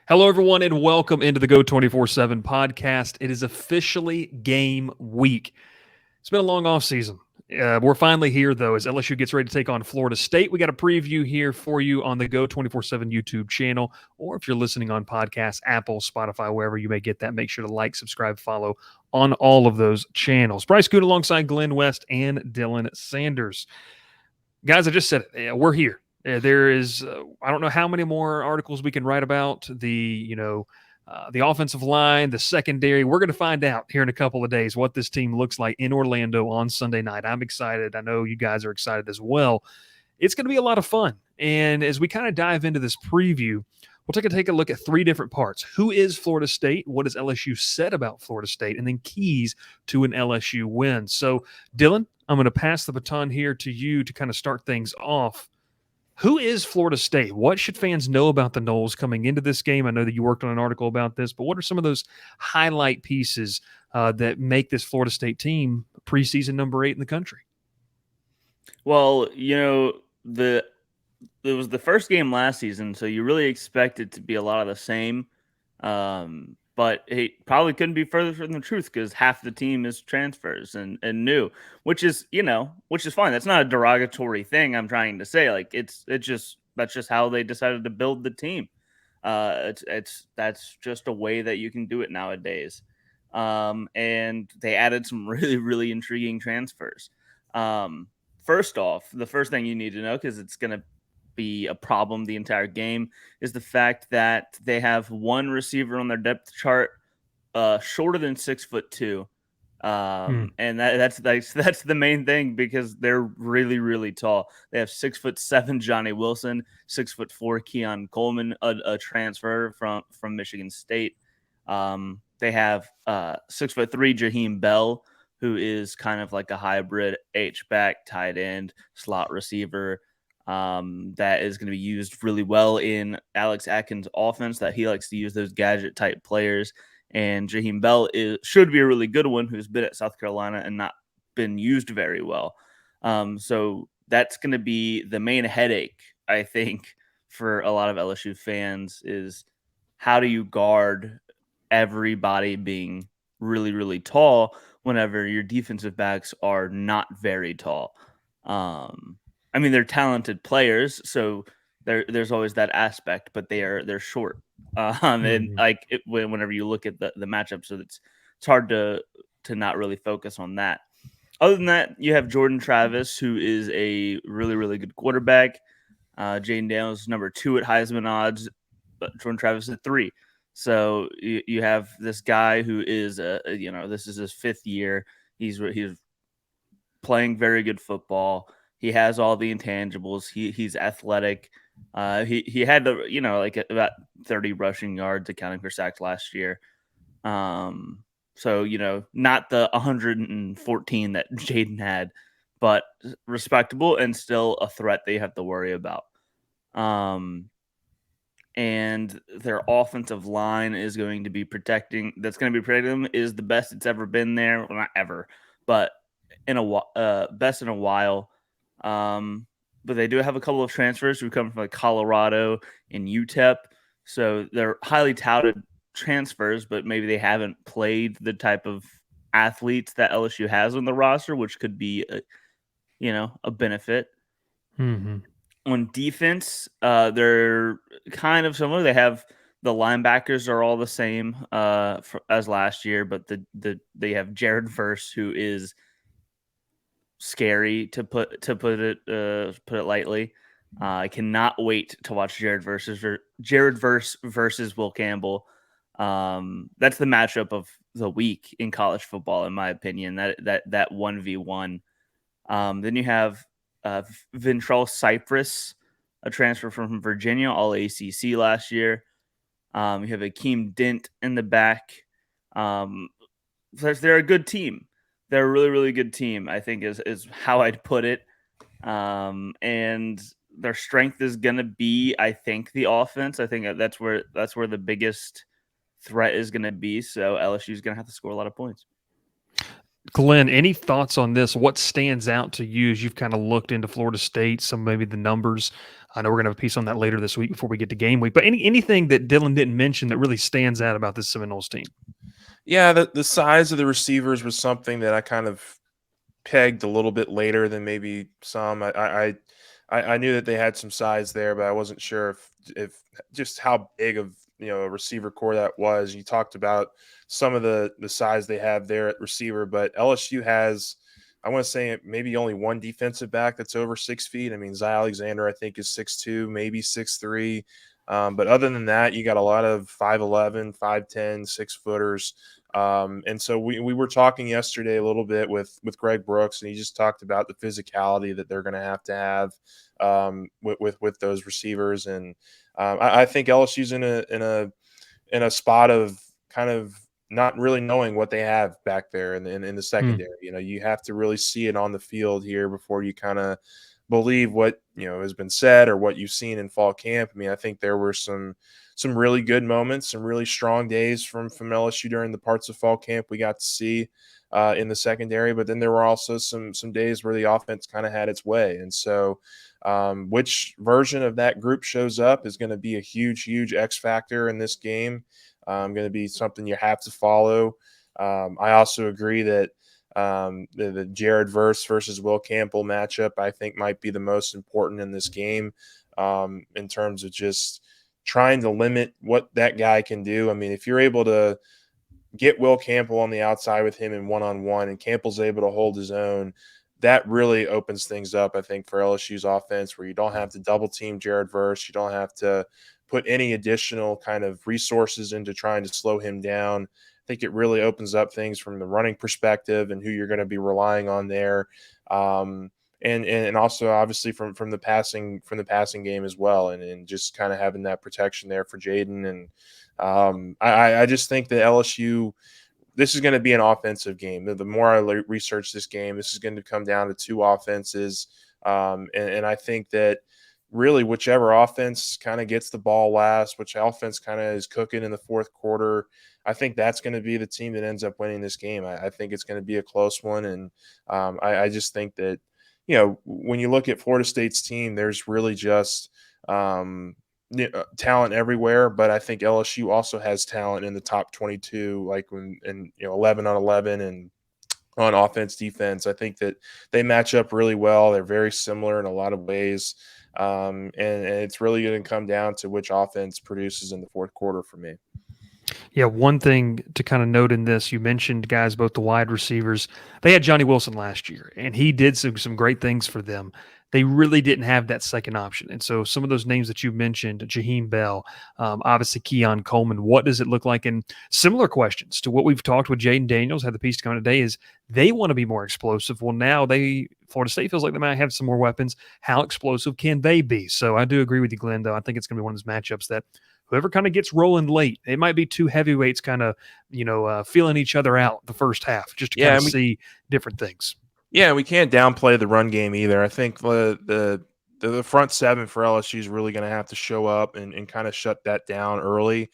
Hello, everyone, and welcome into the Go 24/7 podcast. It is officially game week. It's been a long off season. We're finally here, though, as LSU gets ready to take on Florida State. We got a preview here for you on the Go 24/7 YouTube channel, or if you're listening on podcasts, Apple, Spotify, wherever you may get that, make sure to like, subscribe, follow on all of those channels. Bryce Koon alongside Glenn West and Dylan Sanders. Guys, I just said it. We're here. There is, I don't know how many more articles we can write about the offensive line, the secondary. We're going to find out here in a couple of days what this team looks like in Orlando on Sunday night. I'm excited. I know you guys are excited as well. It's going to be a lot of fun. And as we kind of dive into this preview, we'll take a look at three different parts. Who is Florida State? What has LSU said about Florida State? And then keys to an LSU win. So, Dylan, I'm going to pass the baton here to you to kind of start things off. Who is Florida State? What should fans know about the Noles coming into this game? I know that you worked on an article about this, but what are some of those highlight pieces that make this Florida State team preseason number 8 in the country? Well, it was the first game last season, so you really expect it to be a lot of the same. But it probably couldn't be further from the truth because half the team is transfers and new, which is fine. That's not a derogatory thing I'm trying to say. Like that's just how they decided to build the team. That's just a way that you can do it nowadays. And they added some really intriguing transfers. First off, the first thing you need to know, because it's going to be a problem the entire game, is the fact that they have one receiver on their depth chart shorter than 6'2". And that's the main thing because they're really tall. They have 6'7" Johnny Wilson, 6'4" Keon Coleman, a transfer from Michigan State. They have 6'3" Jaheim Bell, who is kind of like a hybrid H-back, tight end, slot receiver that is going to be used really well in Alex Atkins' offense, that he likes to use those gadget-type players. And Jaheim Bell should be a really good one who's been at South Carolina and not been used very well. So that's going to be the main headache, I think, for a lot of LSU fans is how do you guard everybody being really tall whenever your defensive backs are not very tall. I mean, they're talented players, so there's always that aspect, but they're short. And like whenever you look at the matchup, so it's hard to not really focus on that. Other than that, you have Jordan Travis, who is a really good quarterback. Jaden Daniels number 2 at Heisman odds, but Jordan Travis at 3. So you have this guy who is this is his 5th year. He's playing very good football. He has all the intangibles. He's athletic. He had like about 30 rushing yards, accounting for sacks last year. So not the 114 that Jaden had, but respectable and still a threat that you have to worry about. And their offensive line is going to be protecting them is the best it's ever been there. Well, not ever, but best in a while. But they do have a couple of transfers who come from like Colorado and UTEP, so they're highly touted transfers, but maybe they haven't played the type of athletes that LSU has on the roster, which could be a benefit. Mm-hmm. On defense, they're kind of similar. They have the linebackers are all the same as last year, but they have Jared Verse, who is scary to put it lightly. I cannot wait to watch Jared Verse versus Will Campbell. That's the matchup of the week in college football, in my opinion. That 1v1. Then you have Ventrell Cypress, a transfer from Virginia, all ACC last year. You have Akeem Dent in the back. They're a good team. They're a really good team, I think is how I'd put it. And their strength is going to be, I think, the offense. I think that's where the biggest threat is going to be. So LSU is going to have to score a lot of points. Glenn, any thoughts on this? What stands out to you as you've kind of looked into Florida State, some maybe the numbers? I know we're going to have a piece on that later this week before we get to game week, but anything that Dylan didn't mention that really stands out about this Seminoles team? Yeah, the size of the receivers was something that I kind of pegged a little bit later than maybe some. I knew that they had some size there, but I wasn't sure if just how big of a receiver core that was. You talked about some of the size they have there at receiver, but LSU has, I want to say, maybe only one defensive back that's over 6 feet. I mean, Zy Alexander I think is 6'2", maybe 6'3". But other than that, you got a lot of 5'11", 5'10", 6-footers. And so we were talking yesterday a little bit with Greg Brooks, and he just talked about the physicality that they're going to have with those receivers. And I think LSU's in a spot of kind of not really knowing what they have back there in the secondary. You have to really see it on the field here before you kind of believe what has been said or what you've seen in fall camp. I mean, I think there were some really good moments, some really strong days from LSU during the parts of fall camp we got to see in the secondary. But then there were also some days where the offense kind of had its way. And so which version of that group shows up is going to be a huge X factor in this game. Going to be something you have to follow. I also agree that the Jared Verse versus Will Campbell matchup, I think, might be the most important in this game in terms of just trying to limit what that guy can do. I mean, if you're able to get Will Campbell on the outside with him in one-on-one and Campbell's able to hold his own, that really opens things up, I think, for LSU's offense, where you don't have to double team Jared Verse. You don't have to put any additional kind of resources into trying to slow him down. I think it really opens up things from the running perspective and who you're going to be relying on there. And also obviously from the passing game as well, and just kind of having that protection there for Jaden. And I just think that LSU, this is going to be an offensive game. The more I research this game, this is going to come down to two offenses. And I think that really whichever offense kind of gets the ball last, which offense kind of is cooking in the fourth quarter, I think that's going to be the team that ends up winning this game. I think it's going to be a close one. And I just think that, when you look at Florida State's team, there's really just talent everywhere, but I think LSU also has talent in the top 22, like 11 on 11 and on offense, defense. I think that they match up really well. They're very similar in a lot of ways. And it's really going to come down to which offense produces in the fourth quarter for me. Yeah, one thing to kind of note in this, you mentioned guys, both the wide receivers. They had Johnny Wilson last year, and he did some great things for them. They really didn't have that second option. And so some of those names that you mentioned, Jaheim Bell, obviously Keon Coleman, what does it look like? And similar questions to what we've talked with Jaden Daniels, had the piece coming today, is they want to be more explosive. Well, now Florida State feels like they might have some more weapons. How explosive can they be? So I do agree with you, Glenn, though. I think it's going to be one of those matchups that whoever kind of gets rolling late, it might be two heavyweights kind of, feeling each other out the first half just to kind of see different things. Yeah, we can't downplay the run game either. I think the front seven for LSU is really going to have to show up and kind of shut that down early.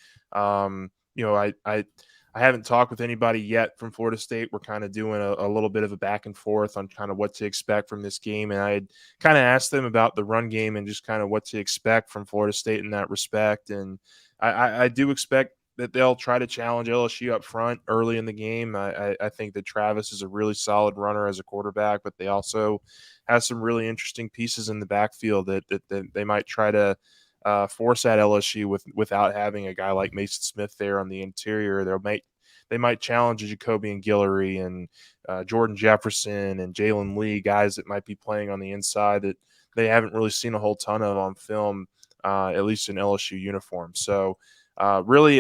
I haven't talked with anybody yet from Florida State. We're kind of doing a little bit of a back and forth on kind of what to expect from this game. And I had kind of asked them about the run game and just kind of what to expect from Florida State in that respect. And I do expect that they'll try to challenge LSU up front early in the game. I think that Travis is a really solid runner as a quarterback, but they also have some really interesting pieces in the backfield that they might try to force at LSU without having a guy like Mason Smith there on the interior. They might challenge Jacoby and Guillory and Jordan Jefferson and Jalen Lee, guys that might be playing on the inside that they haven't really seen a whole ton of on film, at least in LSU uniform. So really,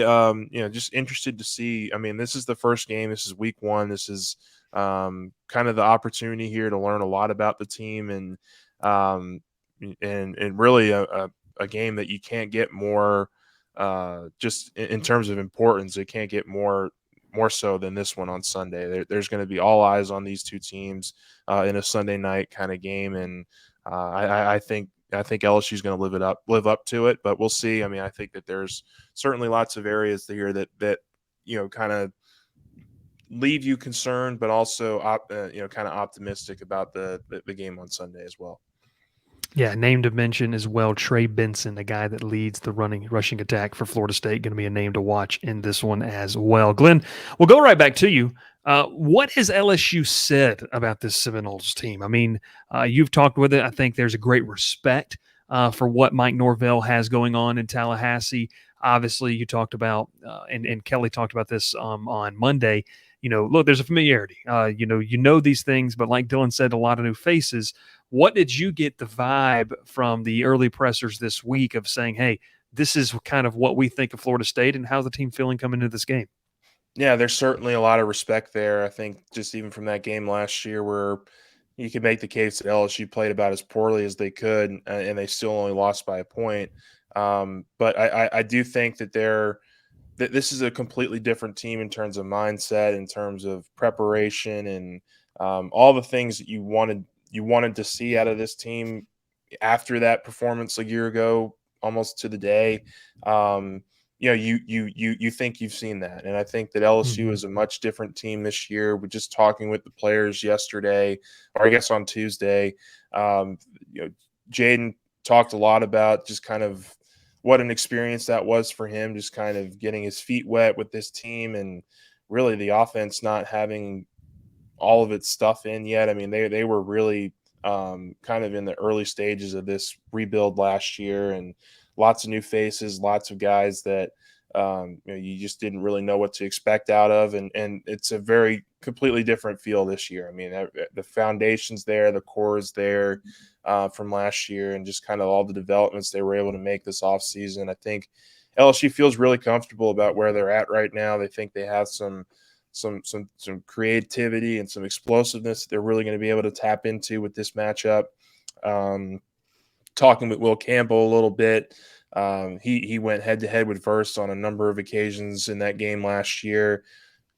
just interested to see. I mean, this is the first game. This is week one. This is kind of the opportunity here to learn a lot about the team and really a game that you can't get more just in terms of importance. It can't get more so than this one on Sunday. There's going to be all eyes on these two teams in a Sunday night kind of game, and I think LSU is going to live up to it, but we'll see. I mean, I think that there's certainly lots of areas here that kind of leave you concerned, but also kind of optimistic about the game on Sunday as well. Yeah, name to mention as well, Trey Benson, the guy that leads the rushing attack for Florida State, going to be a name to watch in this one as well. Glenn, we'll go right back to you. What has LSU said about this Seminoles team? I mean, you've talked with it. I think there's a great respect for what Mike Norvell has going on in Tallahassee. Obviously, you talked about, and Kelly talked about this on Monday. Look, there's a familiarity. You know these things, but like Dylan said, a lot of new faces. What did you get the vibe from the early pressers this week of saying, hey, this is kind of what we think of Florida State, and how's the team feeling coming into this game? Yeah, there's certainly a lot of respect there. I think just even from that game last year where you could make the case that LSU played about as poorly as they could, and they still only lost by a point. But I do think that this is a completely different team in terms of mindset, in terms of preparation, and all the things that you wanted to see out of this team after that performance a year ago, almost to the day. You think you've seen that, and I think that LSU is a much different team this year. We're just talking with the players yesterday, or I guess on Tuesday. Jaden talked a lot about just kind of what an experience that was for him, just kind of getting his feet wet with this team, and really the offense not having all of its stuff in yet. I mean, they were really kind of in the early stages of this rebuild last year, and lots of new faces, lots of guys that you just didn't really know what to expect out of, and it's a very completely different feel this year. I mean, the foundation's there, the core is there from last year, and just kind of all the developments they were able to make this offseason. I think LSU feels really comfortable about where they're at right now. They think they have some creativity and some explosiveness they're really going to be able to tap into with this matchup. Talking with Will Campbell a little bit, he went head to head with Verse on a number of occasions in that game last year,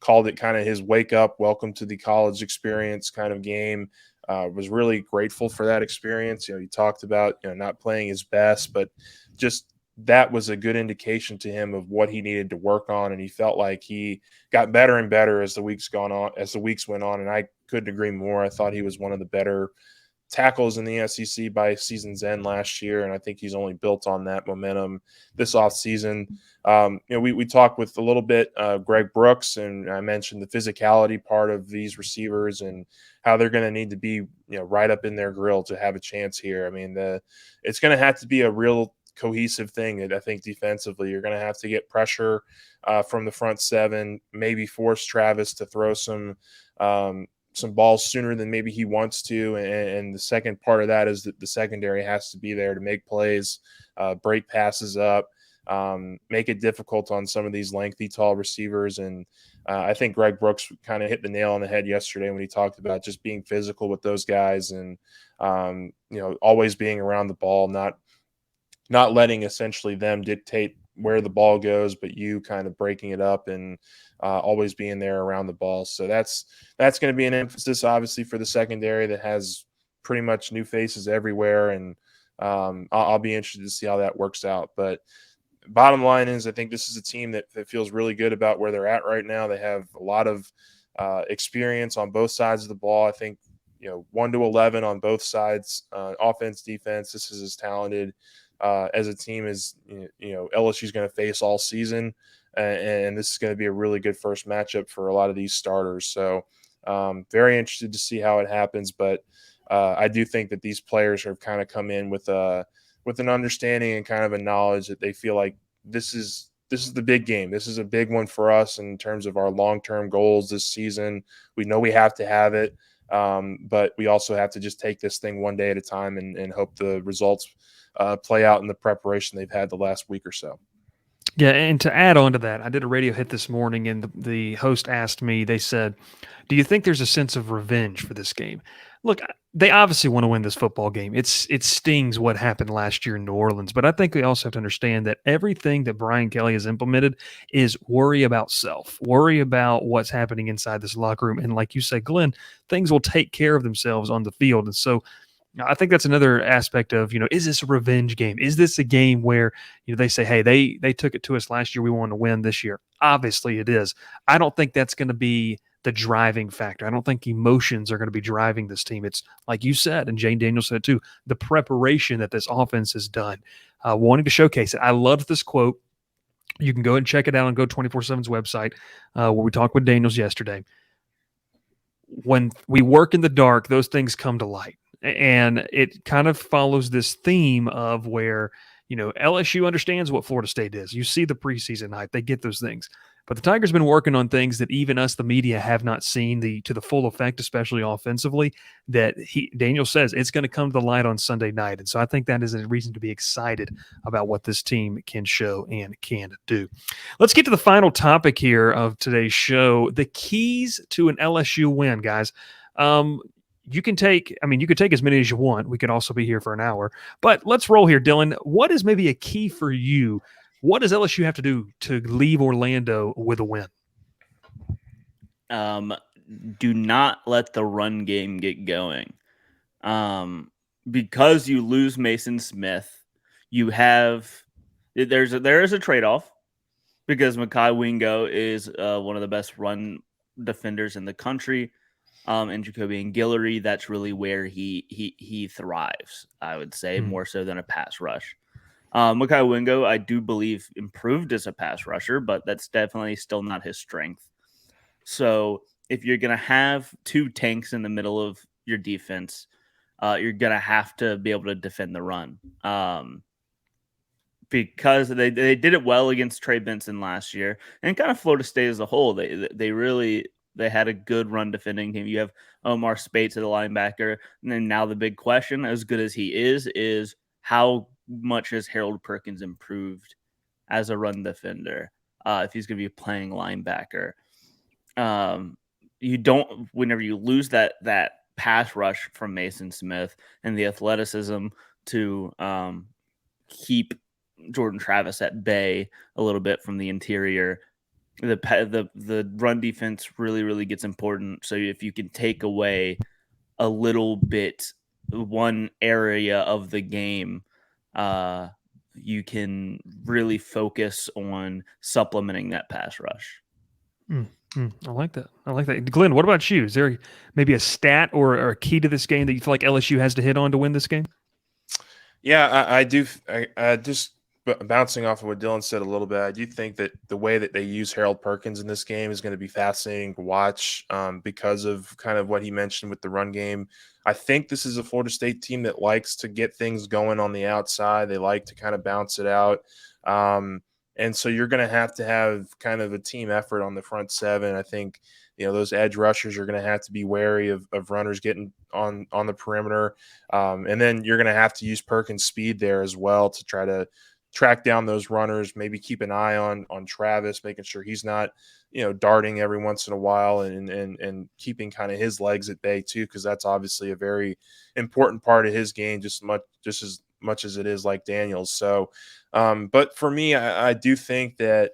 called it kind of his wake up, welcome to the college experience kind of game. Was really grateful for that experience. He talked about not playing his best, but just that was a good indication to him of what he needed to work on, and he felt like he got better and better as the weeks went on. And I couldn't agree more. I thought he was one of the better tackles in the SEC by season's end last year, and I think he's only built on that momentum this offseason. We talked with a little bit Greg Brooks, and I mentioned the physicality part of these receivers and how they're going to need to be right up in their grill to have a chance here. I mean, it's going to have to be a real cohesive thing. That I think defensively you're going to have to get pressure from the front seven, maybe force Travis to throw some balls sooner than maybe he wants to, and the second part of that is that the secondary has to be there to make plays, break passes up, make it difficult on some of these lengthy, tall receivers. And I think Greg Brooks kind of hit the nail on the head yesterday when he talked about just being physical with those guys, and always being around the ball, not letting essentially them dictate where the ball goes, but you kind of breaking it up and always being there around the ball. So that's going to be an emphasis, obviously, for the secondary that has pretty much new faces everywhere. And I'll be interested to see how that works out. But bottom line is, I think this is a team that feels really good about where they're at right now. They have a lot of experience on both sides of the ball. I think 1 to 11 on both sides, offense, defense. This is as talented as a team as LSU is going to face all season, and this is going to be a really good first matchup for a lot of these starters. So very interested to see how it happens, but I do think that these players have kind of come in with an understanding and kind of a knowledge that they feel like this is the big game. This is a big one for us in terms of our long-term goals this season. We know we have to have it, but we also have to just take this thing one day at a time and hope the results play out in the preparation they've had the last week or so. Yeah, and to add on to that, I did a radio hit this morning, and the host asked me, they said, do you think there's a sense of revenge for this game? Look, they obviously want to win this football game. It stings what happened last year in New Orleans, but I think we also have to understand that everything that Brian Kelly has implemented is worry about self, worry about what's happening inside this locker room. And like you said, Glenn, things will take care of themselves on the field. And so I think that's another aspect of, is this a revenge game? Is this a game where, they say, hey, they took it to us last year, we want to win this year? Obviously it is. I don't think that's going to be the driving factor. I don't think emotions are going to be driving this team. It's like you said, and Jane Daniels said too, the preparation that this offense has done, wanting to showcase it. I love this quote. You can go and check it out on Go247's website, where we talked with Daniels yesterday. When we work in the dark, those things come to light. And it kind of follows this theme of where, LSU understands what Florida State is. You see the preseason hype. They get those things. But the Tigers have been working on things that even us, the media, have not seen to the full effect, especially offensively, that Daniel says it's going to come to the light on Sunday night. And so I think that is a reason to be excited about what this team can show and can do. Let's get to the final topic here of today's show, the keys to an LSU win, guys. You could take as many as you want. We could also be here for an hour, but let's roll here. Dylan, what is maybe a key for you? What does LSU have to do to leave Orlando with a win? Do not let the run game get going. Because you lose Mason Smith, there is a trade-off because Mekhi Wingo is one of the best run defenders in the country. And Jacoby Guillory, that's really where he thrives, I would say, more so than a pass rush. Mekhi Wingo, I do believe, improved as a pass rusher, but that's definitely still not his strength. So if you're going to have two tanks in the middle of your defense, you're going to have to be able to defend the run. Because they did it well against Trey Benson last year, and kind of Florida State as a whole. They had a good run defending team. You have Omar Spates at the linebacker. And then now the big question, as good as he is how much has Harold Perkins improved as a run defender if he's going to be playing linebacker? Whenever you lose that pass rush from Mason Smith and the athleticism to keep Jordan Travis at bay a little bit from the interior, the run defense really, really gets important. So if you can take away a little bit, one area of the game, you can really focus on supplementing that pass rush. I like that. Glenn, what about you? Is there maybe a stat or a key to this game that you feel like LSU has to hit on to win this game? Yeah, I do. I just bouncing off of what Dylan said a little bit, I do think that the way that they use Harold Perkins in this game is going to be fascinating to watch because of kind of what he mentioned with the run game. I think this is a Florida State team that likes to get things going on the outside. They like to kind of bounce it out. And so you're going to have kind of a team effort on the front seven. I think, those edge rushers are going to have to be wary of runners getting on the perimeter. And then you're going to have to use Perkins' speed there as well to try to track down those runners, maybe keep an eye on Travis, making sure he's not, darting every once in a while and keeping kind of his legs at bay too, because that's obviously a very important part of his game, just as much as it is like Daniels. So, but for me, I do think that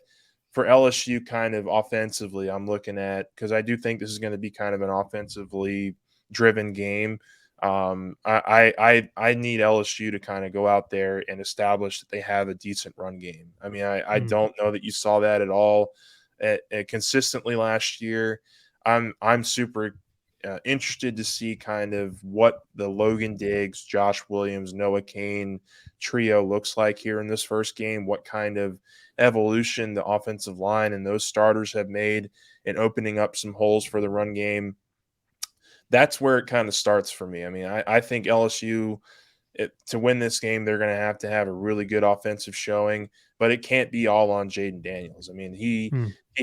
for LSU kind of offensively, I'm looking at, because I do think this is going to be kind of an offensively driven game. I need LSU to kind of go out there and establish that they have a decent run game. I mean, I don't know that you saw that at all consistently last year. I'm super interested to see kind of what the Logan Diggs, Josh Williams, Noah Cain trio looks like here in this first game, what kind of evolution the offensive line and those starters have made in opening up some holes for the run game. That's where it kind of starts for me. I mean, I think LSU, to win this game, they're going to have a really good offensive showing, but it can't be all on Jaden Daniels. I mean, he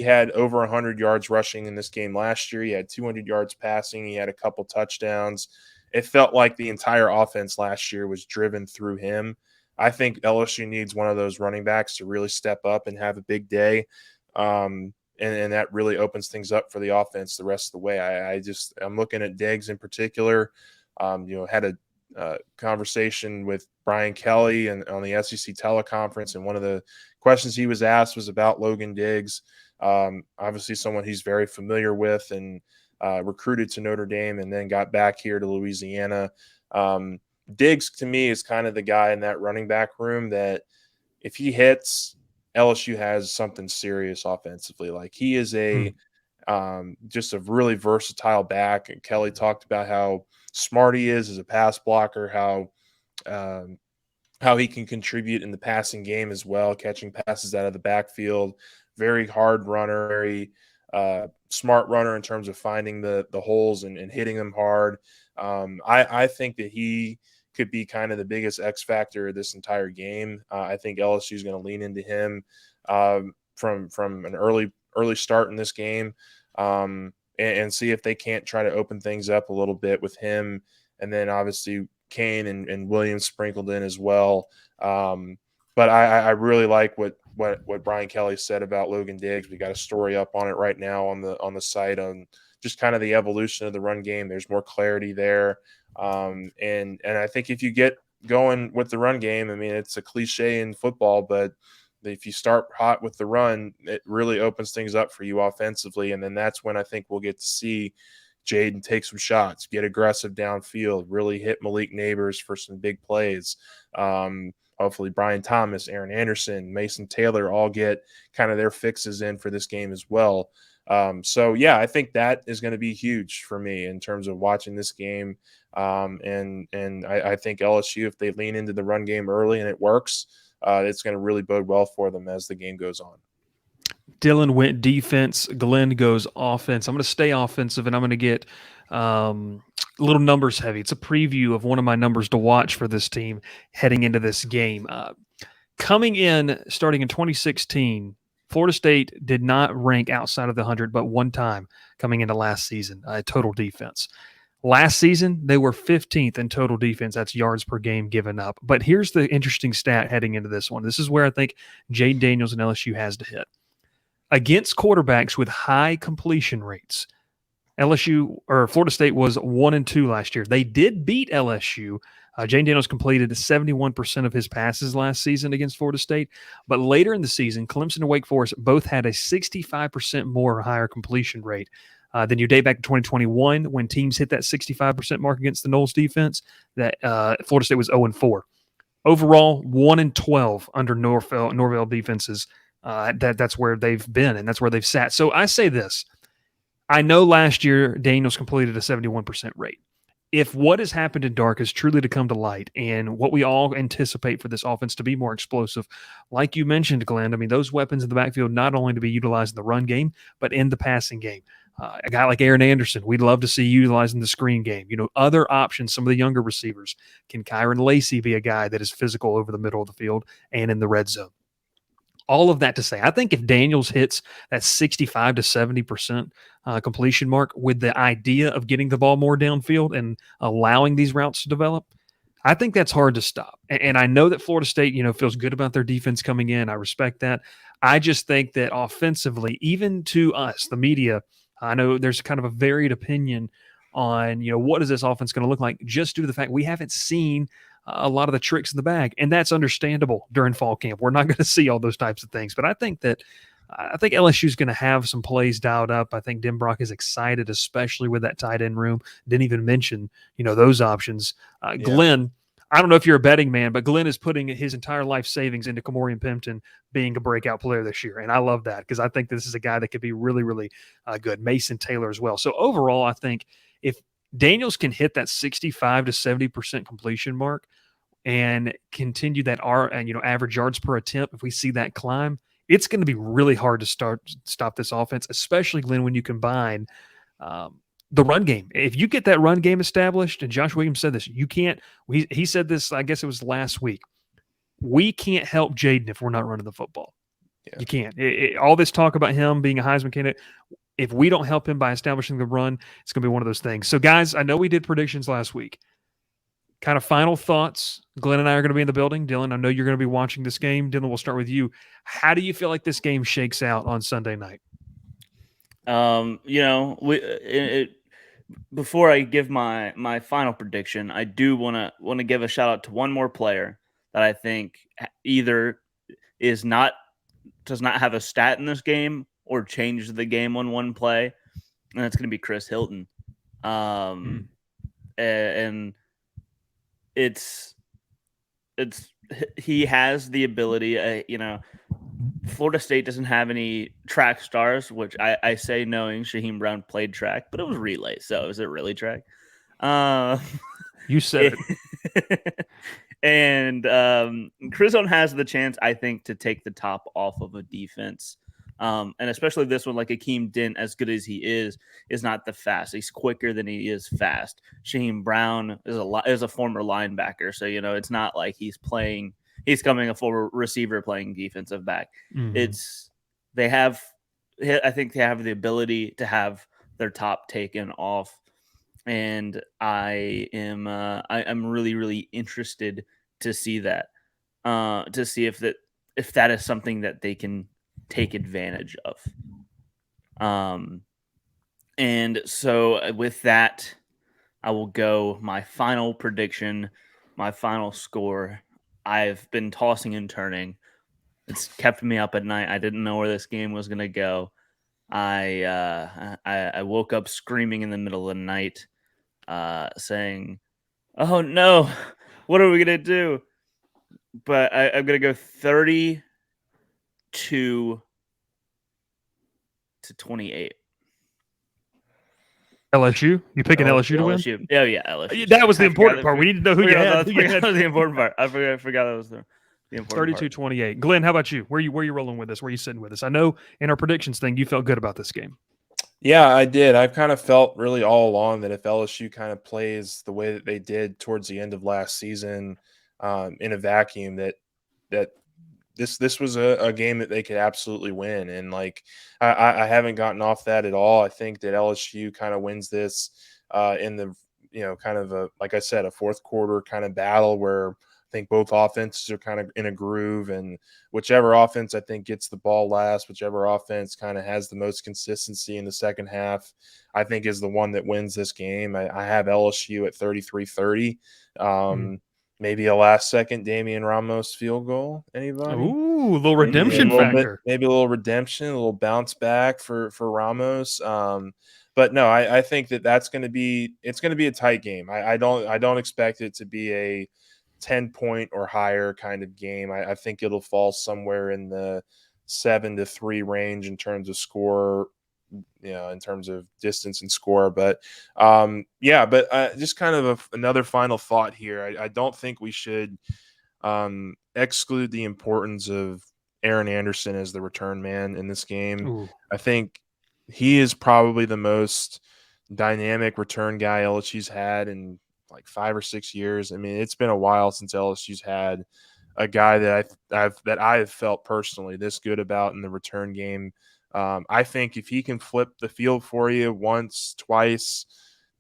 had over 100 yards rushing in this game last year. He had 200 yards passing. He had a couple touchdowns. It felt like the entire offense last year was driven through him. I think LSU needs one of those running backs to really step up and have a big day. And that really opens things up for the offense the rest of the way. I'm looking at Diggs in particular. Had a conversation with Brian Kelly and on the SEC teleconference, and one of the questions he was asked was about Logan Diggs. Obviously, someone he's very familiar with and recruited to Notre Dame and then got back here to Louisiana. Diggs, to me, is kind of the guy in that running back room that if he hits, LSU has something serious offensively. Like he is Just a really versatile back. And Kelly talked about how smart he is as a pass blocker, how he can contribute in the passing game as well, catching passes out of the backfield. Very hard runner, very smart runner in terms of finding the holes and hitting them hard. I think that he could be kind of the biggest X factor of this entire game. I think LSU is going to lean into him from an early start in this game, and see if they can't try to open things up a little bit with him, and then obviously Kane and Williams sprinkled in as well. But I really like what Brian Kelly said about Logan Diggs. We got a story up on it right now on the site on just kind of the evolution of the run game. There's more clarity there. And I think if you get going with the run game, I mean, it's a cliche in football, but if you start hot with the run, it really opens things up for you offensively. And then that's when I think we'll get to see Jaden take some shots, get aggressive downfield, really hit Malik Neighbors for some big plays. Hopefully Brian Thomas, Aaron Anderson, Mason Taylor all get kind of their fixes in for this game as well. So yeah, I think that is going to be huge for me in terms of watching this game. And I think LSU, if they lean into the run game early and it works, it's going to really bode well for them as the game goes on. Dylan went defense. Glenn goes offense. I'm going to stay offensive, and I'm going to get a little numbers heavy. It's a preview of one of my numbers to watch for this team heading into this game. Coming in, starting in 2016, Florida State did not rank outside of the 100, but one time coming into last season, total defense. Last season, they were 15th in total defense. That's yards per game given up. But here's the interesting stat heading into this one. This is where I think Jade Daniels and LSU has to hit. Against quarterbacks with high completion rates, LSU or Florida State was 1-2 last year. They did beat LSU. Jane Daniels completed 71% of his passes last season against Florida State. But later in the season, Clemson and Wake Forest both had a 65% more higher completion rate. Then you date back to 2021 when teams hit that 65% mark against the Noles defense, that Florida State was 0-4. Overall, 1-12 under Norvell defenses. That's where they've been, and that's where they've sat. So I say this. I know last year Daniels completed a 71% rate. If what has happened in dark is truly to come to light and what we all anticipate for this offense to be more explosive, like you mentioned, Glenn, I mean, those weapons in the backfield not only to be utilized in the run game, but in the passing game. A guy like Aaron Anderson, we'd love to see utilizing the screen game. You know, other options, some of the younger receivers. Can Kyron Lacey be a guy that is physical over the middle of the field and in the red zone? All of that to say, I think if Daniels hits that 65 to 70% completion mark with the idea of getting the ball more downfield and allowing these routes to develop, I think that's hard to stop. And I know that Florida State, feels good about their defense coming in. I respect that. I just think that offensively, even to us, the media, I know there's kind of a varied opinion on, what is this offense going to look like, just due to the fact we haven't seen a lot of the tricks in the bag. And that's understandable during fall camp. We're not going to see all those types of things. But I think LSU is going to have some plays dialed up. I think Denbrock is excited, especially with that tight end room. Didn't even mention, those options. Glenn, I don't know if you're a betting man, but Glenn is putting his entire life savings into Kamorian Pimpton being a breakout player this year. And I love that because I think this is a guy that could be really, really good. Mason Taylor as well. So overall, I think if Daniels can hit that 65 to 70% completion mark and continue that average yards per attempt, if we see that climb, it's going to be really hard to stop this offense, especially, Glenn, when you combine the run game. If you get that run game established, and Josh Williams said this, you can't – he said this, I guess it was last week, we can't help Jaden if we're not running the football. Yeah. You can't. All this talk about him being a Heisman candidate – if we don't help him by establishing the run, it's going to be one of those things. So, guys, I know we did predictions last week. Kind of final thoughts. Glenn and I are going to be in the building. Dylan, I know you're going to be watching this game. Dylan, we'll start with you. How do you feel like this game shakes out on Sunday night? Before I give my final prediction, I do want to give a shout out to one more player that I think either does not have a stat in this game or change the game on one play, and that's going to be Chris Hilton. And he has the ability, Florida State doesn't have any track stars, which I say knowing Shaheem Brown played track, but it was relay. So is it really track? You said it. And Crizone has the chance, I think, to take the top off of a defense. And especially this one, like Akeem Dent, as good as he is not the fast. He's quicker than he is fast. Shaheem Brown is a former linebacker, so it's not like he's coming a full receiver playing defensive back. Mm-hmm. I think they have the ability to have their top taken off, and I'm really, really interested to see that, to see if that is something that they can take advantage of. And so with that, I will go my final prediction, my final score. I've been tossing and turning. It's kept me up at night. I didn't know where this game was going to go. I woke up screaming in the middle of the night, saying, "Oh no, what are we going to do?" But I'm going to go 32-28. LSU? You picking LSU to win? LSU. Oh yeah, LSU. That was the important part. We need to know who you had. That was the important part. I forgot that was the important 32-28. Glenn, how about you? Where you rolling with us? Where you sitting with us? I know in our predictions thing, you felt good about this game. Yeah, I did. I've kind of felt really all along that if LSU kind of plays the way that they did towards the end of last season, in a vacuum, that this was a game that they could absolutely win. And like I haven't gotten off that at all. I think that LSU kind of wins this in the kind of like I said, a fourth quarter kind of battle where I think both offenses are kind of in a groove, and whichever offense I think gets the ball last, whichever offense kind of has the most consistency in the second half, I think is the one that wins this game. I have LSU at 33-30. Maybe a last-second Damian Ramos field goal. Anybody? Ooh, a little redemption factor. Maybe a little redemption, a little bounce back for Ramos. But no, I think that's going to be a tight game. I don't expect it to be a 10-point or higher kind of game. I think it'll fall somewhere in the 7-3 range in terms of score, in terms of distance and score. But just kind of another final thought here. I don't think we should exclude the importance of Aaron Anderson as the return man in this game. Ooh. I think he is probably the most dynamic return guy LSU's had in like 5 or 6 years. I mean, it's been a while since LSU's had a guy that I have felt personally this good about in the return game. I think if he can flip the field for you once, twice,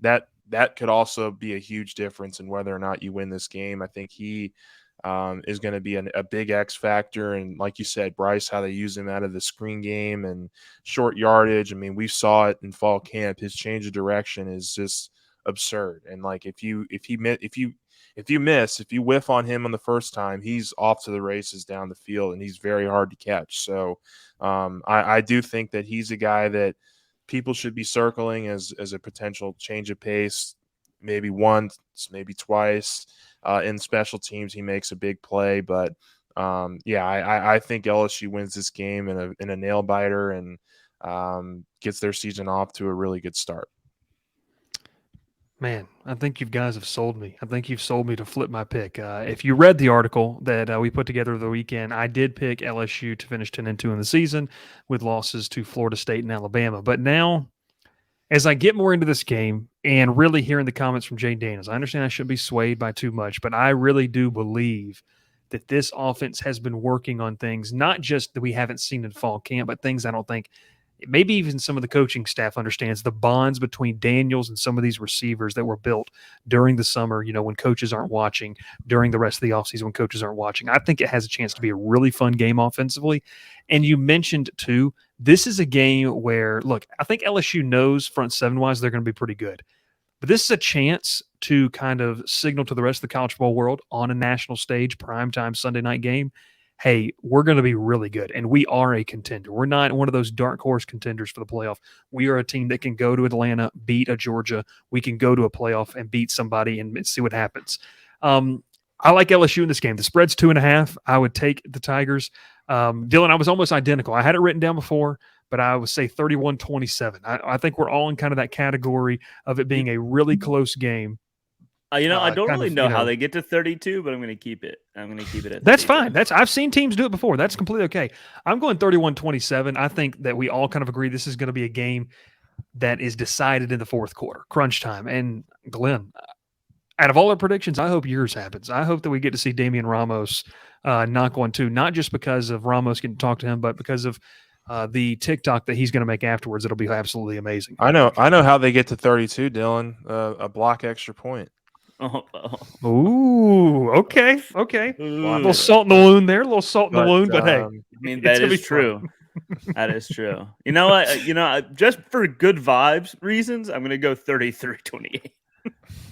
that could also be a huge difference in whether or not you win this game. I think he is going to be a big X factor. And like you said, Bryce, how they use him out of the screen game and short yardage. I mean, we saw it in fall camp. His change of direction is just absurd. And like if you whiff on him on the first time, he's off to the races down the field, and he's very hard to catch. So I do think that he's a guy that people should be circling as a potential change of pace, maybe once, maybe twice. In special teams, he makes a big play. But I think LSU wins this game in a nail biter and gets their season off to a really good start. Man, I think you guys have sold me. I think you've sold me to flip my pick. If you read the article that we put together over the weekend, I did pick LSU to finish 10-2 in the season with losses to Florida State and Alabama. But now, as I get more into this game and really hearing the comments from Jay Daniels, I understand I shouldn't be swayed by too much, but I really do believe that this offense has been working on things, not just that we haven't seen in fall camp, but things I don't think maybe even some of the coaching staff understands, the bonds between Daniels and some of these receivers that were built during the summer, when coaches aren't watching, during the rest of the offseason when coaches aren't watching. I think it has a chance to be a really fun game offensively. And you mentioned, too, this is a game where, look, I think LSU knows front seven-wise they're going to be pretty good. But this is a chance to kind of signal to the rest of the college football world on a national stage, primetime Sunday night game, hey, we're going to be really good, and we are a contender. We're not one of those dark horse contenders for the playoff. We are a team that can go to Atlanta, beat a Georgia. We can go to a playoff and beat somebody and see what happens. I like LSU in this game. The spread's 2.5. I would take the Tigers. Dylan, I was almost identical. I had it written down before, but I would say 31-27. I think we're all in kind of that category of it being a really close game. I don't kind really of, know how they get to 32, but I'm going to keep it. I'm going to keep it at That's 32. fine. I've seen teams do it before. That's completely okay. I'm going 31-27. I think that we all kind of agree this is going to be a game that is decided in the fourth quarter, crunch time. And Glenn, out of all our predictions, I hope yours happens. I hope that we get to see Damian Ramos knock one too, not just because of Ramos getting to talk to him, but because of the TikTok that he's going to make afterwards. It'll be absolutely amazing. I know how they get to 32, Dylan. A block extra point. Ooh, okay. A little salt in the wound there. A little salt in the wound, but hey, I mean, that is true. That is true. You know what? Just for good vibes reasons, I'm going to go 33-28.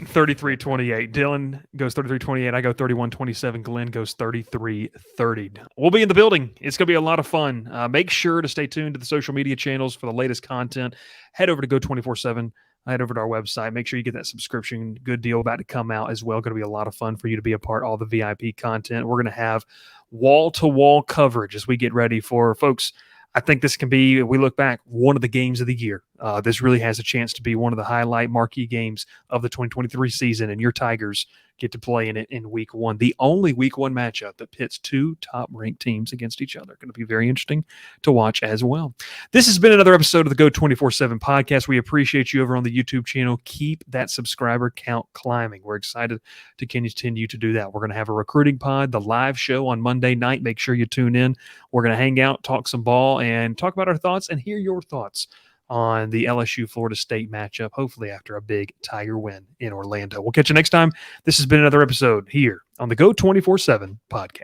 33-28. Dylan goes 33-28. I go 31-27. Glenn goes 33-30. We'll be in the building. It's going to be a lot of fun. Make sure to stay tuned to the social media channels for the latest content. Head over to Go247. Head over to our website. Make sure you get that subscription. Good deal about to come out as well. Going to be a lot of fun for you to be a part of all the VIP content. We're going to have wall-to-wall coverage as we get ready for folks. I think this can be, we look back, one of the games of the year. This really has a chance to be one of the highlight marquee games of the 2023 season, and your Tigers get to play in it in week one. The only week one matchup that pits two top-ranked teams against each other. Going to be very interesting to watch as well. This has been another episode of the Go247 podcast. We appreciate you over on the YouTube channel. Keep that subscriber count climbing. We're excited to continue to do that. We're going to have a recruiting pod, the live show on Monday night. Make sure you tune in. We're going to hang out, talk some ball, and talk about our thoughts and hear your thoughts on the LSU Florida State matchup, hopefully after a big Tiger win in Orlando. We'll catch you next time. This has been another episode here on the Go247 podcast.